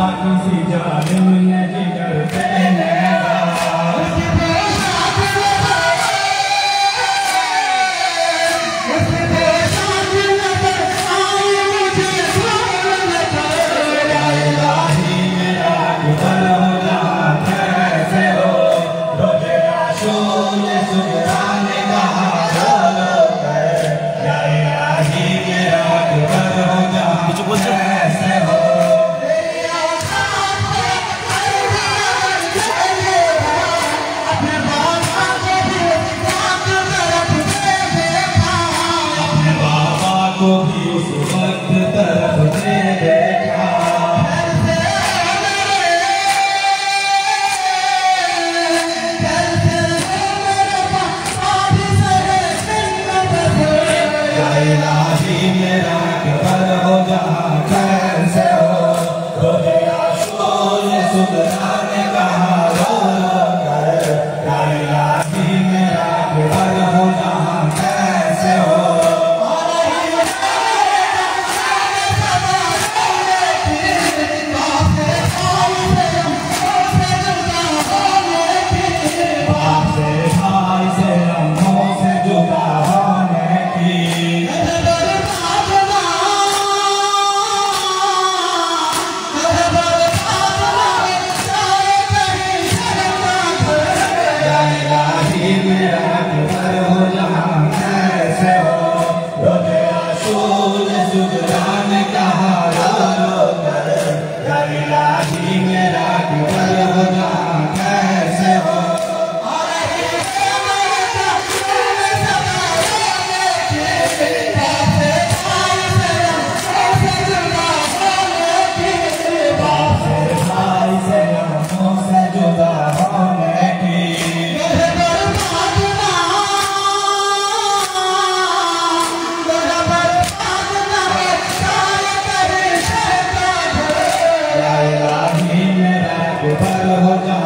किसी जालिम ने जिगर पे लगा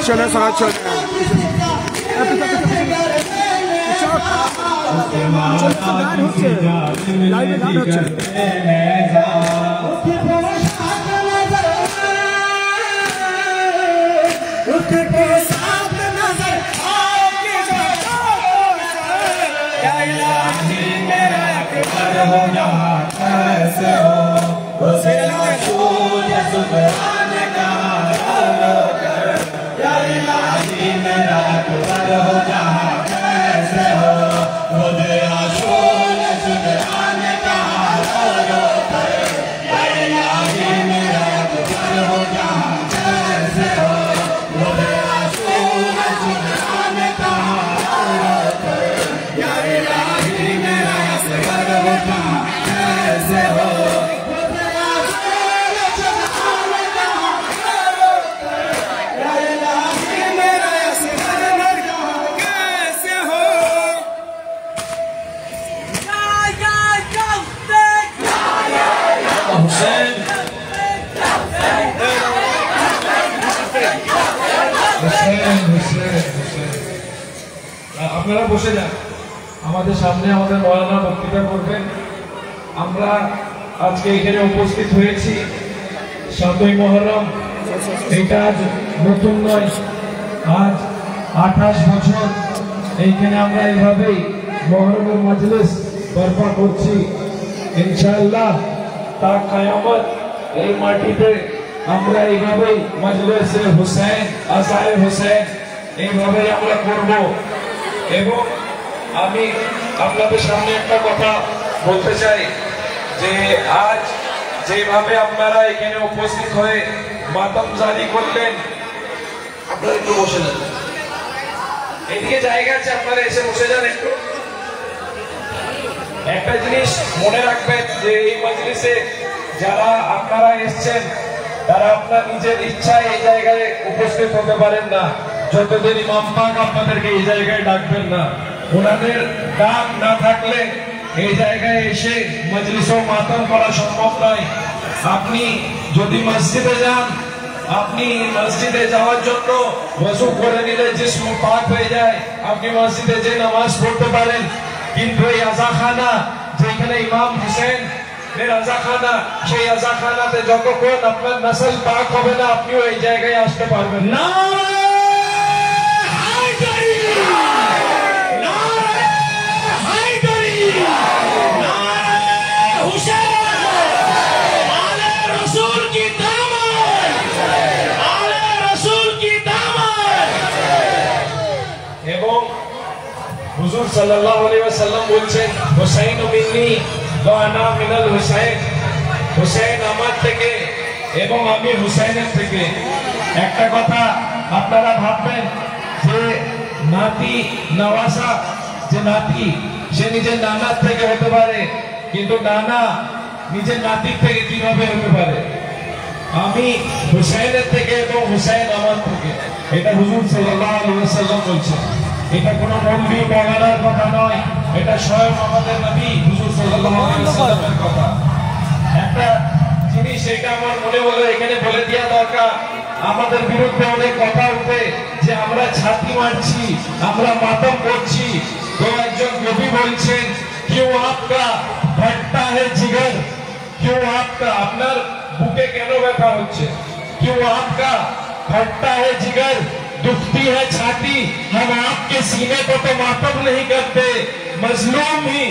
চলে সরা চলে লাইভে গান হচ্ছে मेरा আপনারা বসে যান। আমাদের সামনে আমাদের মৌলানা বক্তৃতা করবেন। আমরা আজকে এখানে উপস্থিত হয়েছি 7ই মুহররম। এটা আজ নতুন নয়, আজ 28 বছর এইখানে আমরা এইভাবেই মুহররমের মজলিস বরপা করছি। ইনশাআল্লাহ তা কিয়ামত এই মাটিতে আমরা এইভাবেই মজলিসে হুসাইন, আসায়ে হুসাইন এইভাবেই আমরা করব। এবং আমি আপনাদের সামনে একটা কথা বলতে চাই যে আজ যেভাবে আপনারা এখানে উপস্থিত হয়ে মাতম জারি করলেন, আপনারা একটু বসে যান। এদিকে জায়গা আছে, আপনারা এসে বসে যান একটু। একটা জিনিস মনে রাখবেন যে এই মজলিসে যারা আপনারা এসছেন তারা আপনার নিজের ইচ্ছায় এই জায়গায় উপস্থিত হতে পারেন না যতদিন ইমাম পাক আপনাদেরকে এই জায়গায় ডাকবেন না। ওনাদের ডাক না থাকলে এই জায়গায় এসে মজলিস ও মাতম করা সম্ভব নয়। আপনি যদি মসজিদে যান, আপনি মসজিদে যাওয়ার জন্য ওযু করে নিলে জিসম পাক হয়ে যায়, আপনি মসজিদে যে নামাজ পড়তে পারেন। কিন্তু এই আজাখানা যেখানে ইমাম হুসেন এর আজাখানা, সেই আজাখানাতে যতক্ষণ আপনার নসল পাক হবে না আপনিও এই জায়গায় আসতে পারবেন না। এবং হুজুর সাল্লাল্লাহু আলাইহি ওয়াসাল্লাম বলছেন, হুসাইন মিন্নি ওয়া আনা মিনাল হুসাইন, হুসাইন আমার থেকে এবং আমি হুসাইনের থেকে। একটা কথা আপনারা ভাববেন যে নাতি নওয়াসা, যে নাতি সে নিজের নানার থেকে হতে পারে, কিন্তু নানা নিজের নাতির থেকে কিভাবে হতে পারে? আমি হুসাইনের থেকে এবং হুসাইন আমার থেকে। এটা হুজুর সাল্লাল্লাহু আলাইহি ওয়াসাল্লাম বলছেন। এটা কোনো মৌলভী মৌলানার কথা নয়, এটা স্বয়ং আমাদের নবী হুজুর সাল্লাল্লাহু আলাইহি ওয়াসাল্লামের কথা। একটা জিনিস এটা আমার মনে হলো এখানে বলে দেওয়া দরকার। আমাদের বিরুদ্ধে অনেক কথা উঠে যে আমরা ছাতি মারছি, আমরা মাতম করছি। তো একজন কবি বলছেন, কেউ আপকা ফাটতা হে জিগর, কেউ আপকা, আপনার বুকে কেন ব্যথা হচ্ছে? কেউ আপকা फटता है जिगर, दुखती है छाती, हम आपके सीने को तो मातम नहीं करते। मजलूम ही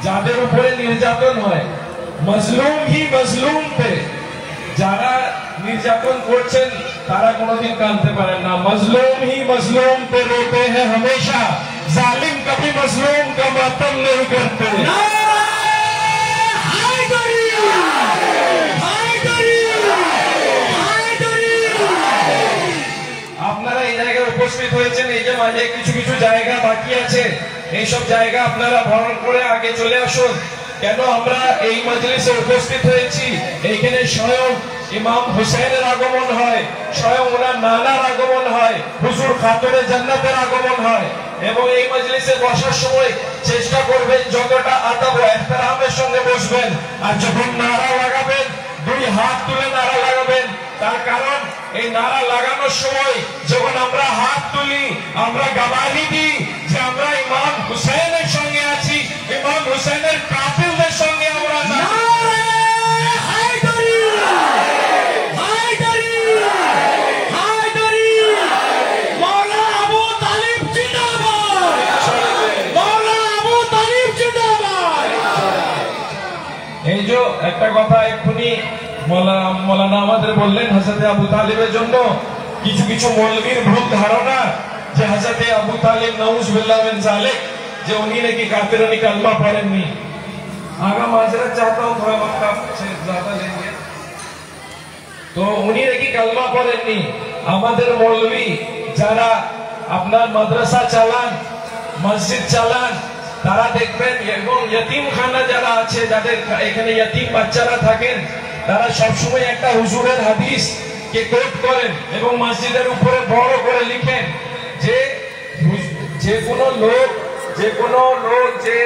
যাদের উপরে নির্যাতন হয়, মজলুম হি মজলুম পে, যারা নির্যাতন করছেন তারা কোনোদিন কাঁদতে পারেন না। মজলুম হি মজলুম পে রোতে हैं हमेशा, जालिम कभी मजलूम का मातम नहीं करते। আপনারা এই জায়গায় উপস্থিত হয়েছেন, এই যে মাঝে কিছু কিছু জায়গা বাকি আছে, এইসব জায়গা আপনারা ভরণ করে আগে চলে আসুন। কেন আমরা এই মজলিসে উপস্থিত হয়েছি? এইখানে স্বয়ং ইমাম হুসাইনের আগমন হয়, স্বয়ং ওনার নানার আগমন হয়, হুজুর খাতুনে জান্নাতের আগমন হয়। এবং এই মজলিসে বসার সময় চেষ্টা করবেন যতটা আদব ও ইহতিরামের সঙ্গে বসবেন। আর যখন নারা লাগাবেন, দুই হাত তুলে নারা লাগাবেন। তার কারণ এই নারা লাগানোর সময় যখন আমরা হাত তুলি, আমরা গবাহি দিই যে আমরা ইমাম হুসাইনের সঙ্গে আছি, ইমাম হুসাইনের কাফিরদের সঙ্গে আমরা এই যে একটা কথা এক্ষুনি মৌলানা আমাদের বললেন হযরতে আবু তালিবের জন্য কিছু কিছু মৌলবীর ভুল ধারণা যে হযরতে আবু তালিব নাউজুবিল্লাহ মিন যালিক, যে উনি নাকি কাফিরানি কালমা পড়েননি। आगा माजरत चाहता हूं, थोड़ा वक्त आपसे ज्यादा लेंगे। तो উনি নাকি কালমা পড়েননি। আমাদের মৌলবী যারা আপনার মাদ্রাসা চালান, মসজিদ চালান, তারা দেখবেন এবং ইয়তিমখানা যারা আছে, যাদের এখানে ইয়তিম বাচ্চারা থাকেন, তারা সবসময় একটা হুজুরের হাদিস কে কোট করেন এবং মসজিদের উপরে বড় করে লিখেন যে যে কোনো লোক যে